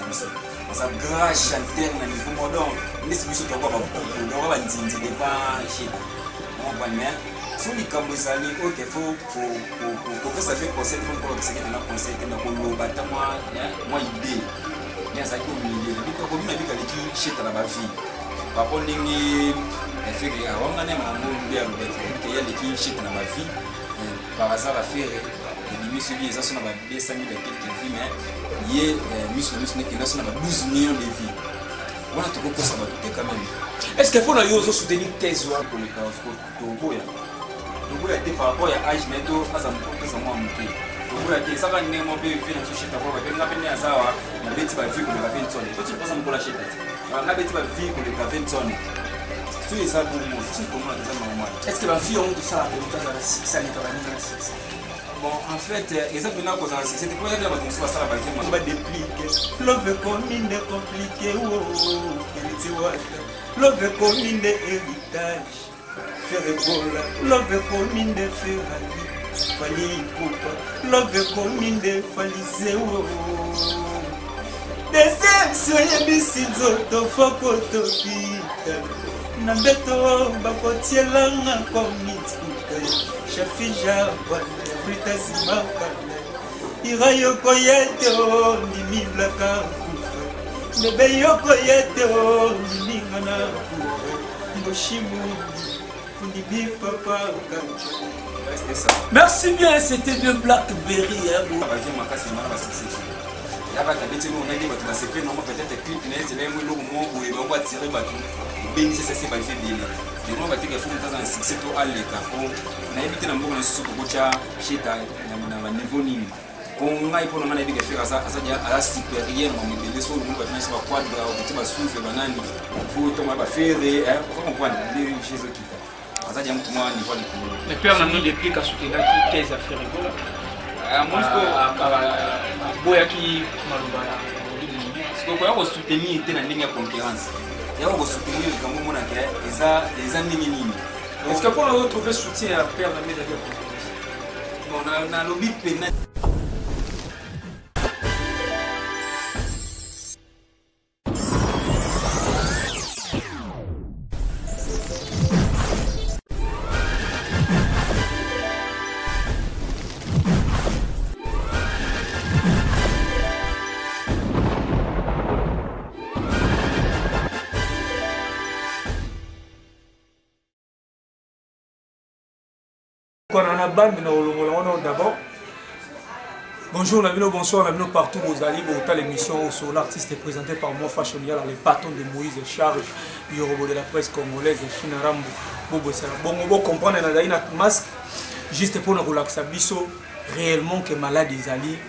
biso parce que grand chanteur na niveau moderne nisi biso to kwa ba donc ba nzinzi devant chez on va mais sur les camps ezali OK faut pour que ça fait concert pour que ça ait un concert na ko lo batama moi idée bien ça qui au milieu de ko bina bika leki chez ta ba vie pa ko ndingi efiri awanga ne mamu bia lo que ya leki chez ta ba vie par hasard à faire et celui ça sont à 200 000 et quelques vies mais il y a muscle qui là sont à 12 millions de vies on a tout pour ça quand même est-ce qu'il faut la yozo soutenir thèse ou pour le cas Togo ya été par rapport à âge mais tout à ça me moi monter Togo ya ça va ne mo be vie na sushi ta ko ba nga bene azawa na beti ba vie ko le 20 tonnes tout ça me pour la chete na beti ba vie ko le 20 tonnes tout ça pour moi c'est comment ça normal est-ce que la vie on tout ça dans la 6 ça n'est pas dans la 6. Bon, en fait, exactement quoi ça c'était quoi il y a pas ça la base on va dépliquer love commune compliqué love commune héritage faire bola love commune Ferrari fali coupe love commune faliseo déception ya bisizo to foko to pita na beto bakotielanga komiti shafija Zima Irayoko yeto ni blaka Bebe yoko yeto ni ngana Ngoshimu Ndibi papa. Merci bien, c'était de Blackberry. Le père n'a mis des pieds à soutenir qui thèse à faire rigoler. Moi, je suis parce que soutenir était dans la concurrence. Il y a soutenir comme on a des années. Est-ce qu'on peut retrouver soutien à père dans la concurrence? On a lobby pénal. D'abord, bonjour, bonsoir, partout aux alliés, au l'émission sur l'artiste est présenté par moi, Fashionia, les patrons de Moïse Charles, Yorobo de la presse congolaise, Chinarambo, Bobo Sera. Bon, on va comprendre un masque, juste pour nous relaxer, biso réellement que malade des alliés.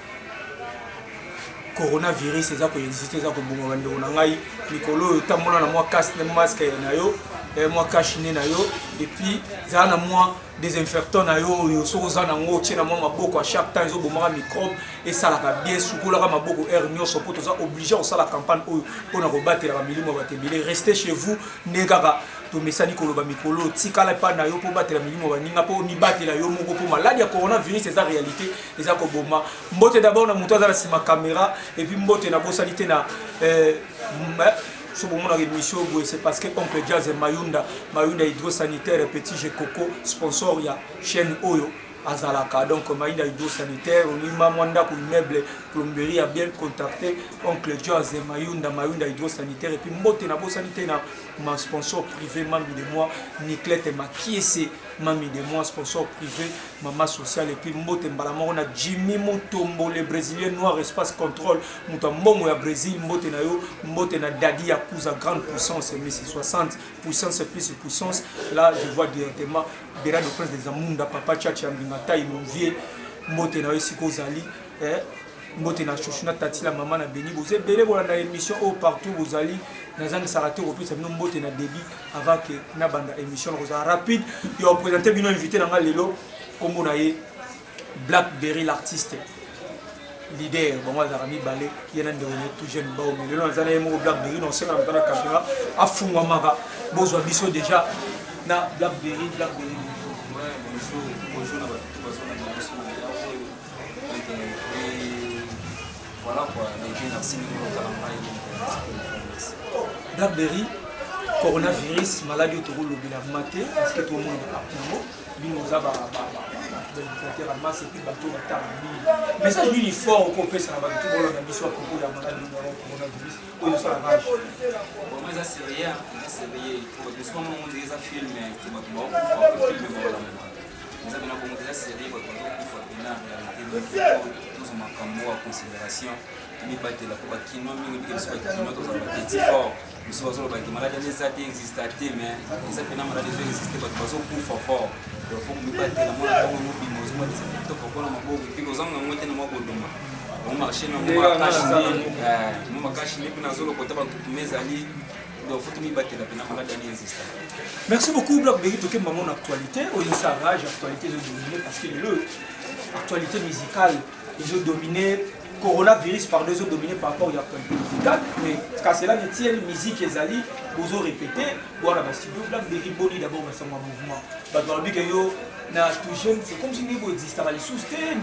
Coronavirus, c'est ça qui existe, c'est ça que bon, on a Nicolo, tu as moi casse le masque moi cachiné et puis ça a moi désinfectant na yo so za na ngo tina moi maboko à chaque temps ils ont bomba microbe et ça la bien soukola maboko air nyoso pour ça obligé on ça la campagne pour na rebattre la milimo batebele restez chez vous negaka to mesani koloba mikolo tikala pa na yo pour battre la milimo baninga pour ni battre la yo moko pour maladie ya coronavirus c'est ça réalité les a ko boma mbote d'abord na muto za la sima caméra et puis mbote na bosalité na c'est parce que Oncle Jazz et Mayunda hydrosanitaire petit G Coco sponsor il y a chaîne Oyo Azalaka donc Mayunda hydrosanitaire on y m'a mandé pour immeuble plomberie a bien contacté Oncle Jazz et Mayunda hydrosanitaire et puis mbote na bosanité na ma sponsor privé mamie de moi Niclette et ma kiese mamie de moi sponsor privé maman sociale et puis mbote mbalama on a Jimmy Mutombo les brésiliens noirs espace contrôle mutombo ya Brésil mbote na Dadi ya Pouza grande puissance mais c'est 60 puissance plus puissance là je vois directement Béra de prince des Amunda papa Tchatcha Mbingata mon vieux mbote na Siko Zali mbote na Chochuna Tati la maman na Beni vous êtes belé voilà dans l'émission au partout vous allez nazangi sarate au plus ça nous mbote na débit avant que na banda émission rapide et on présenter bino invité dans lelo comme on a Blackberry l'artiste leader bon moi Zarami Balé qui est un tout jeune bao mais le nazana yemo Blackberry non c'est dans la caméra afungwa maka bozwa biso déjà na Blackberry bonjour voilà quoi, les gens merci Blackberry, coronavirus, maladie autour de la maté, parce que tout le monde a masse et puis bateau mais ça lui il fort au copé ça va tout le monde a mis sur propos de la maladie coronavirus ou ça la rage bon mais ça c'est rien pour ce moment on dit ça film qui va tout film voilà mais ça bien comme ça série votre il faut bien réalité nous sommes en considération ni battre la pour qui non mi que soit qui non dans un petit fort nous sommes sur la maladie les ça existe mais ça peut maladie existe pas parce qu'on fort il faut que nous battre la maladie nous bimos moi c'est plutôt pour la maboko puis aux angles moi tellement godoma on marche na moi cache ni kuna zolo kota ba mezali donc faut que nous battre la maladie existe. Merci beaucoup Blackberry toke maman actualité au rage actualité de dominer parce que le actualité musicale ils ont dominé coronavirus par deux autres dominés par rapport à l'actualité musicale mais quand cela ne tient musique et zali vous ont répété voilà bah studio Blackberry Boni d'abord mais c'est un mouvement bah dans le but que yo na tout jeune c'est comme si niveau existait à les soutenir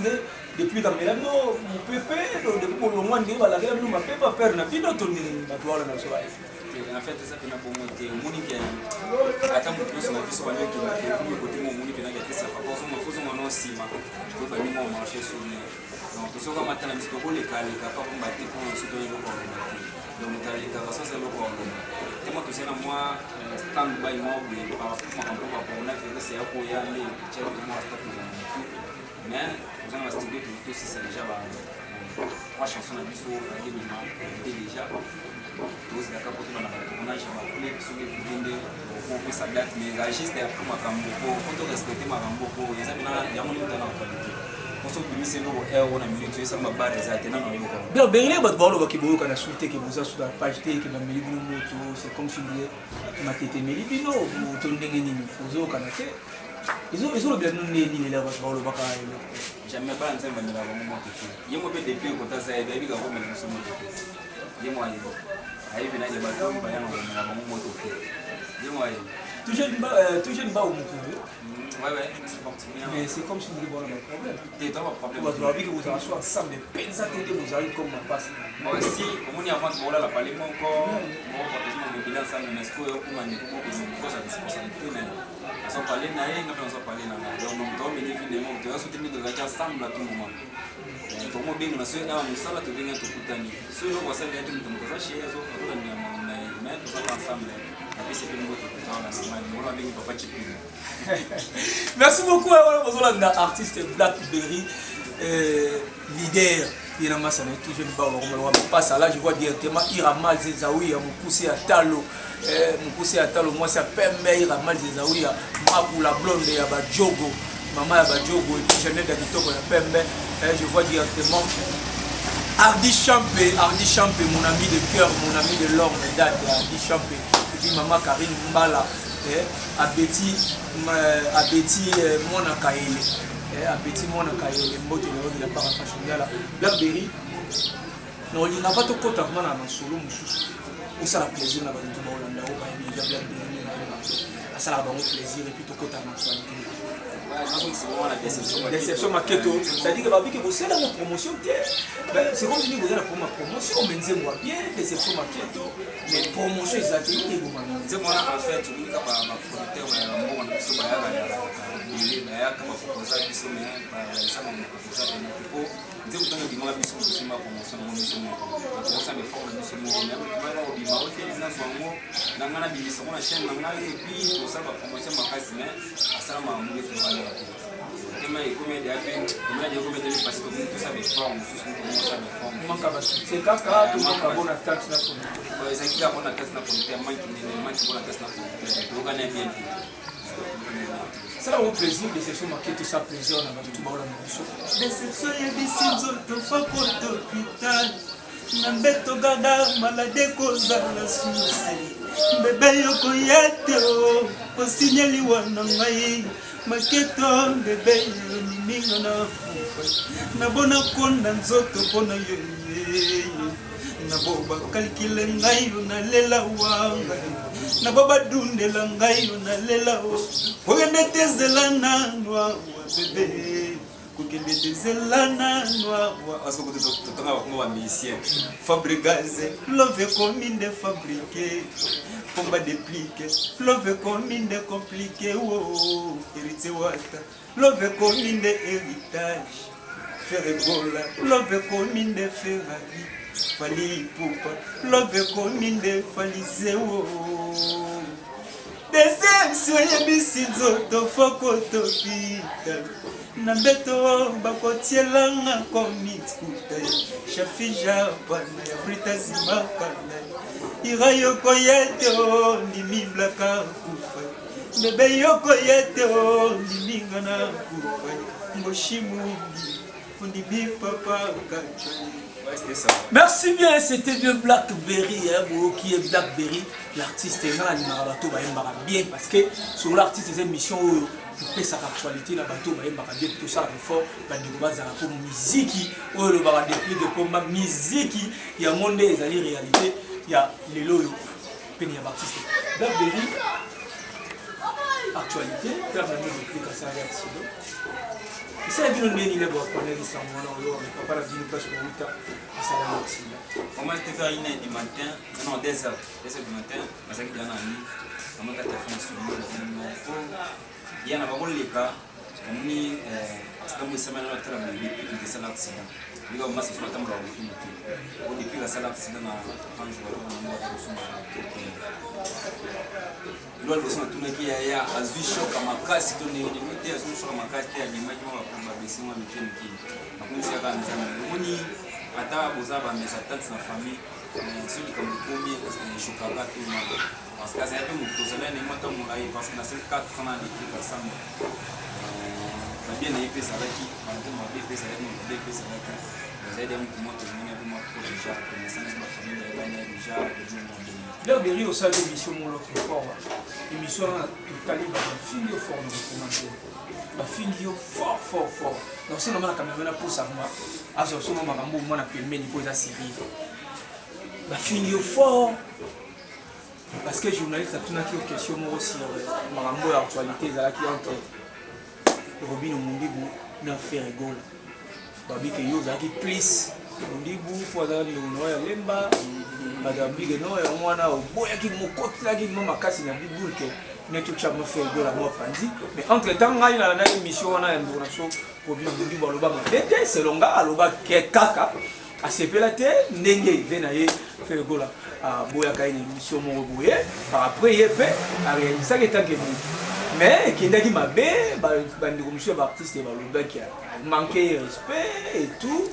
depuis quand même non mon pépé depuis pour le moins niveau la guerre nous m'a pas peur n'a pas d'autre bah voilà na so en fait ça peut pour monter moni qui attends mon plus na biso banyo qui côté mon moni pena qui ça parce que mon faut mon non sima je peux pas mon marché sur donc tout ça comme attendre un petit peu les cas pas pour battre pour soutenir le corps donc les cas ça c'est le corps et moi tout ça moi stand by moi par rapport à pour on a fait c'est pour y aller check moi stop mais vous en studio tout c'est déjà trois chansons à biso déjà tous les cas pour tout on a jamais sur les vidéos pour ça date mais juste pour ma cambo faut respecter ma cambo et ça maintenant il y a mon temps en qualité on se peut c'est nous on a minute ça m'a barré ça tellement on est bien bien bah voir le qui boyo kana souhaiter que vous sur la page T que meli bino moto c'est comme si vous ma tete meli bino vous to ndenge nini vous kana te ils ont bien nous ni là va le baka jamais pas nzemba ni la moto yemo be depuis ko ta ça ebi ka ko meli so moto yemo ayi hivi naje ba ko ba yana na moto yemo ayi toujours pas au moto ouais mais c'est comme si vous voulez voir le problème t'es dans un problème vous avez que vous allez ensemble mais pensa que vous allez comme passe moi aussi comme on y avant de la parler mon corps mon partenaire de bilan ça mais est-ce que on a une faut sa responsabilité mais on parler na yeye ngapa on parler na donc donc mais finalement tu vas soutenir de la ensemble à tout moment pour moi bien na sio na msala tu bien tukutani sio ndio kwa sababu yetu mtumkaza share zo kwa ni mais tout ça ensemble. Merci beaucoup à l'artiste Blackberry, leader. Il y a un massacre, tout jeune on passe là, je vois directement Iramal Zezaoui, mon poussé à Talo, moi ça permet Iramal Zezaoui, pour la blonde et à Badjogo, maman à Badjogo, et puis je n'ai d'habitude je vois directement Hardy Champé, mon ami de cœur, mon ami de l'homme, de date, Hardy Champé. Et puis maman Karine Mbala, Abeti Mona Kaele, Abeti Mona Kaele, Mbote de la Parafashoniala, Blackberry. Non, il n'a pas de côté à moi dans solo, où ça la plaisir là-bas dans tout le monde, là, ça la plaisir et puis tout côté à moi. Déception maquetto, c'est-à-dire que vous êtes dans la promotion, c'est comme si vous êtes dans la promotion, mais c'est moi bien, déception maquetto, mais promotion est attirée. C'est moi en fait, je dis que ma producteur, on a sur ma comme proposal, ça m'a proposal de pour dire que tu m'as vu sur ma promotion, mon mission, ça me forme de ce mouvement, mais tu vas au bima, dans son mot, dans la mission, la chaîne, et puis pour ça, ma promotion, ma casse, mais à ça, ma mouille. Comment il commet des appels, comment il commet des parce que tout ça me forme, c'est caca, tout le monde a bonne attaque. C'est qui a bonne attaque pour le terme, qui bonne attaque pour le bien. C'est un plaisir, déception marquée, tout ça plaisir, on a tout le monde. Déception, il y a des signes de faute d'hôpital. Nambeto gaga malade koza la susi. Bébé yoko yeto, o signali wana ngai. Maketo bébé minga na bona konda nzoto bona yo na boba kalkile ngai na lela wanga na baba dundela ngai na lela o ogende tezela nanwa bébé kokende tezelana noir parce que totonga bakoma ba musicien fabrigaze love kominde fabriquer pomba dépliquer love kominde compliqué oh héritier wata love kominde héritage Ferregola love kominde Ferrari fali pupa love kominde falizeo deception yebisi nzoto foko topita na beto bakotielanga komitskuta shafija bana ya britazimakana irayoko yeto ndimiblaka kufa bebe yoko yeto ndimingana kufa ngoshimungi ondimi papa kacho. Merci bien, c'était bien Blackberry, hein, qui est Blackberry, l'artiste est bien parce que sur l'artiste des émissions où il fait sa actualité, la bateau bien tout ça fort, pour musique, où le bar depuis de pour ma musique, il y a monde des réalité, il y a les loyaux, il y a l'artiste Blackberry, actualité, permet de plus qu'à ça c'est bien le il est bon pour les sans moi on va pas la dire parce que ça va aussi comment c'était faire une du matin non 2h du matin parce que dans la nuit on a téléphone sur le il y en a pas les cas on ni c'est comme ça maintenant la télé mais c'est ça l'accident il va masser sur la table au depuis la salle accident quand je lolo kusema tumekia ya azisho kama kasi tunionimite azisho kama kasi ya limaji wa kubabisima mkini nakunzi ya kanza muni ata bozaba mesa tante na famille celui comme premier chocolat tout le monde parce que ça a été mon cousin ni moi tout mon aïe parce que na 4 ans de trucs ensemble na bien na épée ça là qui on a ma bébé ça là mon bébé ça là j'ai des mots qui m'ont mis pour déjà connaissance de ma famille et déjà de Blackberry au sein de l'émission Mon Lot Fort. L'émission totalement la fille fort dans le commentaire. La fille fort. Donc c'est normal quand même pour savoir. À ce moment où on a permis de poser la série. La fille fort. Parce que journaliste a tout une question aussi sur l'actualité entre Robin Omundibu et Ferregola. Babi que yo zaki plus Omundibu faut aller au Lemba. Madame Big no et mwana oboya ki mokoti la ki mama kasi na bibul ke neto chama Ferregola mo pandi mais entre temps ngai na émission wana ya ndonation ko bi ndi baloba mabete selonga aloba ke kaka asepela te ndenge vena ye Ferregola a boya ka une émission mo boye par après yepe a réaliser que tant que mais qui ndaki mabe ba ndiko monsieur ba artiste baloba ki manquer respect et tout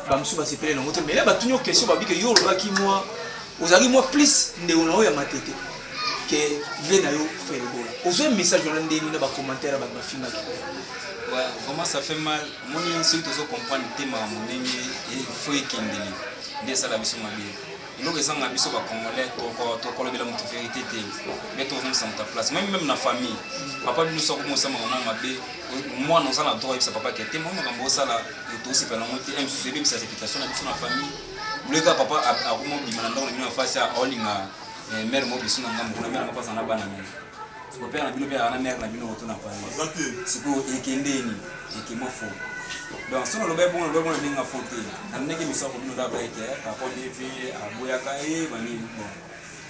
ba msu ba sepela no moto mais là ba tunyo question ba bi ke yo loba ki moi vous avez moi plus de on a matete que vient yo Ferregola. Vous avez un message dans les commentaires à ma film. Ouais, vraiment ça fait mal. Moi si tu veux comprendre le thème mon ami il faut qu'il y ait ça la mission ma vie. Il faut que ça ma mission va congolais to ko le bela moto vérité té. Mais tout le monde ta place. Même na famille. Papa nous sort comme ça maman ma bé. Moi non ça la droit ça papa qui était moi quand ça là tout c'est pas la montée un souci même sa réputation na famille. Le gars papa a vraiment dit maintenant on est face à Olinga mère mo biso na ngambo na mère na pasa na bana mère c'est pas père na bino père na mère na bino auto na pa c'est ko ekendeni ekimofo donc sono lo be bon ninga fonte na ndenge miso ko bino da ba eke ka ko devi aboya ka bani bon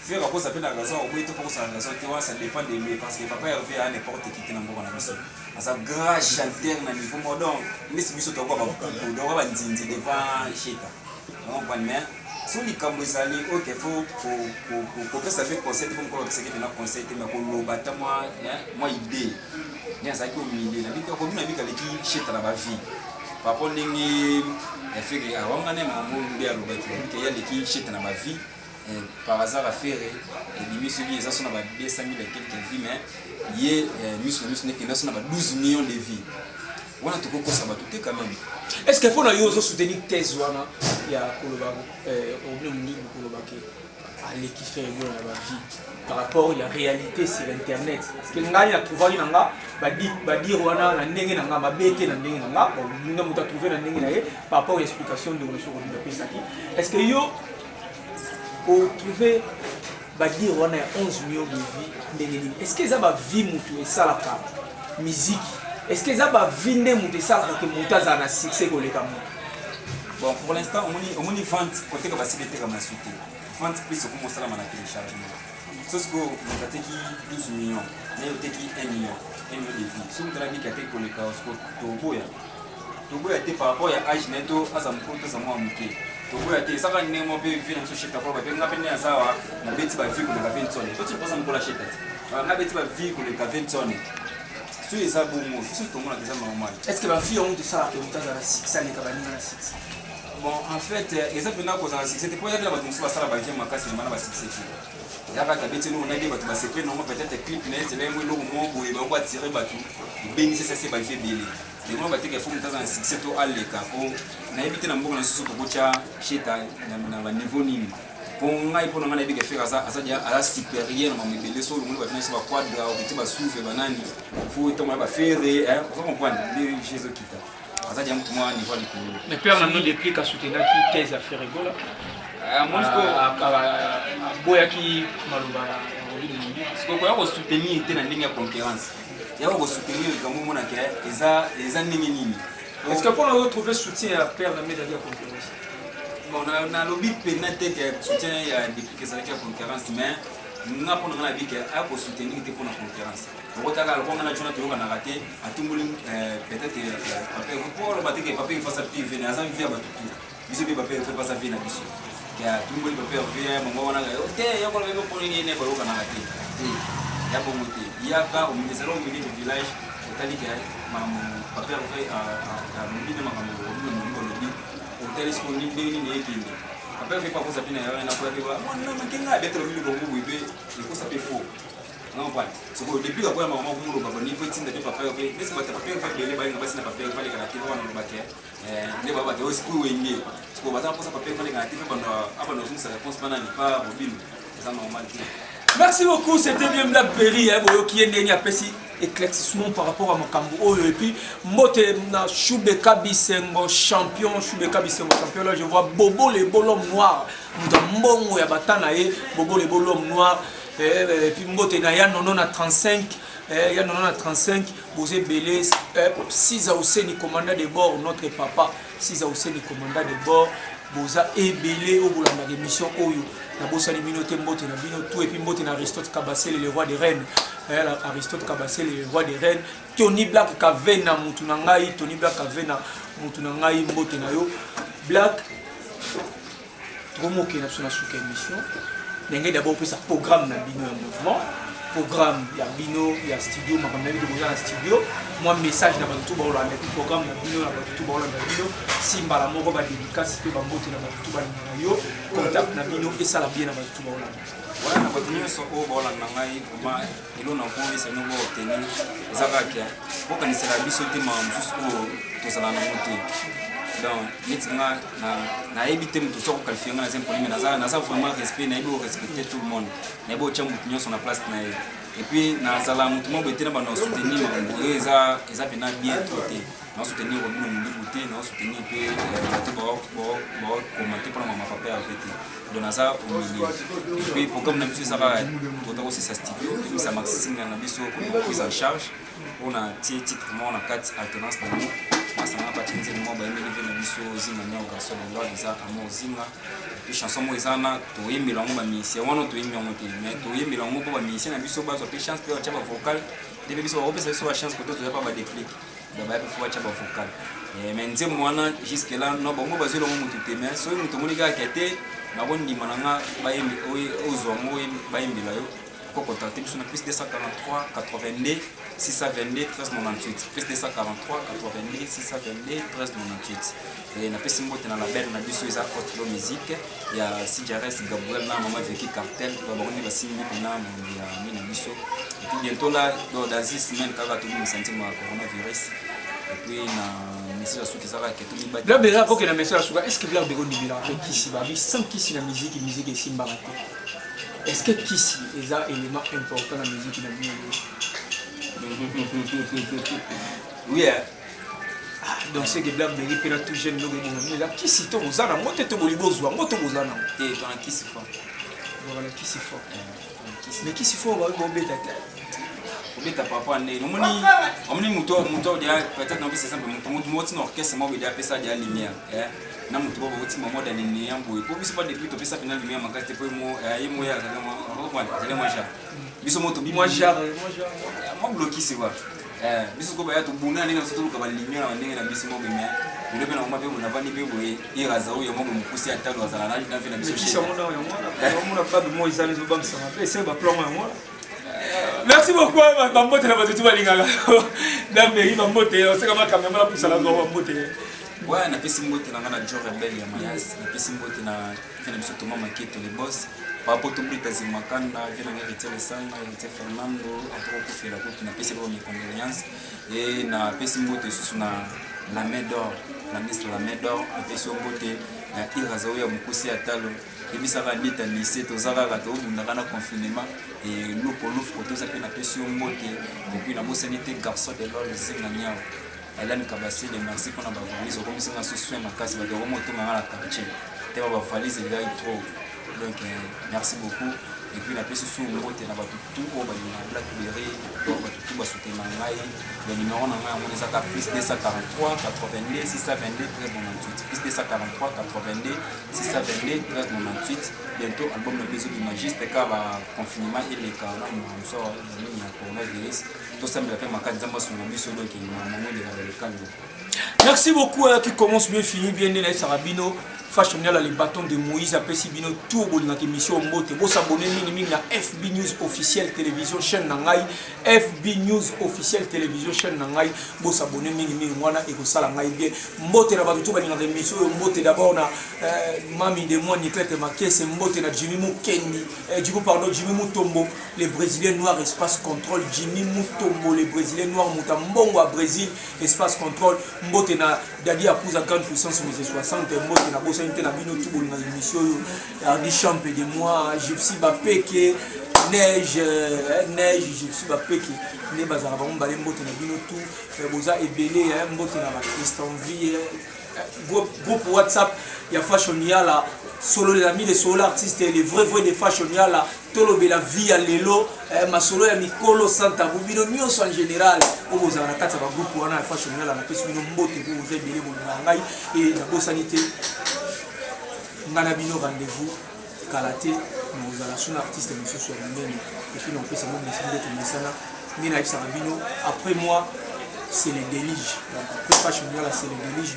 faire à cause ça peut la raison au bout tout pour ça raison tu vois ça dépend de lui parce que papa il revient à n'importe qui na mboko na biso à sa grâce chanter na niveau modon mais si biso to ko ba do ba nzinzi devant chita on va mais si les Cambodgiens ok faut que ça fait concept comme quoi c'est que tu n'as concept mais qu'on le batte moi idée bien ça qui au milieu la vie comme une vie qui chez ta la vie par rapport n'engi fait que avant on a même bien le batte qu'il y a les qui chez ta la vie par hasard à faire et limite celui ils sont dans 200 000 et quelques vies mais il y a muscle qui n'a pas 12 millions de vies. On a tout ça va tout quand même. Est-ce qu'il faut nous soutenir thèse wana ya koloba au ni koloba ke aller qui fait la vie par rapport à la réalité sur internet parce que ngai na trouver nanga ba dire wana na ndenge nanga ba bete na ndenge nanga nga muta trouver na ndenge na ye par rapport à l'explication de monsieur Robin Pesaki est-ce que yo au trouver ba dire wana 11 millions de vie ndenge est-ce que ça va vie mutu et ça la musique est-ce que ça va vinde monter ça que monter ça na succès ko le kamu? Bon, pour l'instant, on a vente côté que va s'y mettre comme un soutien. Vente plus au commencer à téléchargement. Sauf que on a été 12 millions, mais on a été 1 million de vues. Si on a dit qu'il y a été pour le chaos, Togo a été par rapport à l'âge neto, à sa compte, à sa moi mouké. Togo a été ça va n'est pas vu dans ce chèque à propos, on a peine à ça, on a bêti va vivre pour le café de sonne. Toi tu penses pour la chèque. On a bêti va vivre pour le café de sonne. Tu es ça bon mot, c'est tout le monde a déjà normal. Est-ce que la fille honte de ça que monter ça na succès les cabani na succès? Bon, en fait, exemple là cause c'était pour y aller là-bas, on ça la bague ma casse, mais on va succès. Il y a pas d'habitude nous on a dit bah tu vas secret non peut-être clip mais c'est là où le mot où il va tirer bateau. Ben c'est ça c'est pas fait bien. Et moi bah tu qu'il faut monter un succès to aller ka ko na éviter na mboka na susu ko cha cheta na niveau nini. Pour ngai pour ngana bige faire ça dia à la supérieure na mibele so le monde va venir sur quadre ou petit ba souffle banani. Faut tomber ba faire hein, vous comprenez les Jésus qui t'a. Ça dia mtu mwa niveau likulu. Mais père nous déplique à soutenir qui thèse à faire rigola. Moi je boya qui maluba parce que quoi on soutenir était na ligne de concurrence. Il y a on soutenir comme on a que eza nini nini. Est-ce que pour nous retrouver soutien à père la médaille de concurrence? Bon on a lobby pénalité que soutien il y a depuis que ça la concurrence mais nous avons pour la vie que a pour soutenir était pour la concurrence. On va alors on a journée tu on a raté à tout monde peut-être après pour le battre que papa il faut ça puis venir ça vient battre tout. Biso bi papa il fait pas ça venir biso. Ya tout le monde peut faire maman on a OK il y a pour le pour ni ne baro kana raté. Il y a bon côté. Il y a pas au milieu du village c'est-à-dire que maman papa fait à midi de maman au télescope ni ni qui après fait pas pour ça bien il y a quoi que non mais qui n'a d'être le bon oui il faut ça fait faux non pas c'est que depuis que maman vous baba ni petit de papa fait mais c'est pas papa fait les bains basi na papa fait les canatives on le baquet les baba de aussi pour wengi c'est que bazan pour ça papa fait les canatives pendant avant nous ça réponse pas ni pas mobile c'est normal. Merci beaucoup, c'était bien Black Berry qui est né à Pessi éclaircissement par rapport à Makambo et puis Mote na Choubeka Bisengo champion là je vois Bobo les bolom noirs Mbongo ya batana Bobo les bolom noirs et puis Mote na ya nono na 35 ya nono na 35 Bosé Belé 6 Aouseni commandant de bord notre papa 6 Aouseni commandant de bord Boza Ebele au boulot de l'émission Oyo na bossa ni minote mbote na bino tout et puis mbote na Aristote Kabassel le roi des reines Aristote Kabassel le roi des reines Tony Black Kavena mutu na ngai Tony Black Kavena mutu na ngai mbote na yo Black promo ke na sona suka émission ndenge d'abord pour sa programme na bino ya mouvement programme ya bino ya studio makamna bino boza na studio moi message na bato ba olanda programme na bino na bato ba olanda bino simba la moko ba dédicace pe ba mbote na bato ba na yo contact na bino et ça la bien na bato ba olanda voilà na bato nyonso o ba olanda ngai vraiment elo na ko esa no bo tenir ezaka kia boka ni sala biso te ma jusqu'au to sala na moté donc netinga na éviter mutu soko qualifier na zem polime na ça vraiment respect na ibo respecter tout le monde na ibo chambu nyonso na place na et puis na sala mutu mo betena ba na soutenir mambo eza bina bien traité na soutenir au bino mundi buté na soutenir pe tout bo commenter pour mama papa avec donc na ça au milieu et puis pour comme na biso ça va tout aussi ça studio et ça maxime na biso prise en charge on a titre mo na 4 alternance na nous masanga patinze mo ba yemeli vena biso zinga nya okaso lelo eza amo zinga et chanson mo eza na to yembela ngo ba misia wana to yembela ngo te mais to yembela ngo ba misia na biso ba so pe chance pe cha ba vocal debe biso ba pesa so ba chance ko to ya pa ba déclic da ba pe fo cha ba vocal mais nzemo wana jusque là no ba mo ba zelo mo mutu te mais so mutu moni ga kete na bondi mananga ba yembi ozo mo ba yembela yo ko contacter biso na plus 243 82 622 1398 plus 243 82 622 1398 et na pesi mbote na label na biso eza Otlo Musique ya CJRS Gabriel na mama Vicky Cartel ba boni ba simbi na ya mina biso et puis bientôt là dans 6 semaines kaka tout le sentiment à coronavirus et puis na message sur que ça va que tout le monde là déjà pour que la message sur est-ce que Black Berry Ndibila qui si ba sans qui si la musique et simba est-ce que qui si est un élément important dans la musique na bien oui donc c'est que Black Berry peut tout jeune no mais là qui si to ozana moto to bolibozwa moto bozana te dans qui si fort voilà qui si fort mais qui si fort va go beta obeta papa ndenge omoni moto dia peut-être non c'est simple moto moti na orchestre mo dia pesa dia lumière na moto bo oti mo da ni yambo po biso pas depuis to pesa final lumière makate po mo yemo ya zale moi jar biso moto bi moi jar mo bloqué c'est quoi biso ko ba ya to buna ndenge so to ka ba lumière ndenge na biso mo be mais le bien on m'a bien on a pas ni bien et raza ou yamo me pousser à talo za na fait na biso chez on a pas de mots ils allaient au banc ça m'a c'est ba plan moi. Merci beaucoup Bambote na batutu balingaka na mairie Bambote on sait comment quand même la pour ça la Bambote ouais na pesi mbote na ngana Joe Rebel ya Mayas na pesi mbote na fait na biso Thomas Maketo les boss par rapport au Brita Zimakanda vient na héritier le sang héritier Fernando après ko faire la côte na pesi mes condoléances et na pesi mbote sous na la main d'or la ministre la main d'or na pesi mbote na iraza ya mukusi atalo et puis ça va dire lycée to za va to bunda kana confinement et nous pour nous photo ça peut na pesi mbote et puis na bosanité garçon de l'or zinga nyao Alain Kabassi de merci pour notre valise comme si on a souffert ma casse de remonter dans la quartier et ma valise il y a trop donc merci beaucoup et puis la pièce sous le côté là tout au bas de Blackberry tout va sauter dans l'ail le numéro on a on les a plus 243 82 622 1398 plus 243 82 622 1398 bientôt album le besoin du magiste car confinement et les cas là nous sort il y a coronavirus tout ça me rappelle ma carte d'amba sur le bus donc il m'a moment de le calme. Merci beaucoup qui commence bien fini bien né Sarabino Fashion Yala les bâtons de Moïse après Sibino tout bon dans émission Mbote bo s'abonner minimum na FB News officiel télévision chaîne nangai FB News officiel télévision chaîne nangai bo s'abonner minimum wana et ko sala ngai bien Mbote na batu ba dans émission Mbote d'abord na mami de moi Niklete Makese Mbote na Jimmy Mukendi Jimmy Mutombo les brésiliens noirs espace contrôle Jimmy Mutombo les brésiliens noirs Mutambongo à Brésil espace contrôle Mbote na Dadi Akouza grande puissance mais 60 Mbote na bossa inte na bino tout bon dans émission Ardi Champ de moi Gypsy Bapeke neige Gypsy Bapeke ne bazara ba mbale Mbote na bino tout boza ebele Mbote na ba Christian vie groupe WhatsApp ya Fashion Yala solo les amis les solo artistes les vrais des Fashion Yala tolo la vie à lelo ma solo ya Mikolo Santa Bubino nyonso en général oboza na kata ba groupe wana Fashion Yala na pesi bino Mbote ko vous ebele bon na ngai et na bosanité ngana bino rendez-vous kalaté nous allons sur artiste monsieur sur lui-même et puis on peut savoir de mesana mina Sarabino après moi c'est les délige donc après Fashion Yala c'est les délige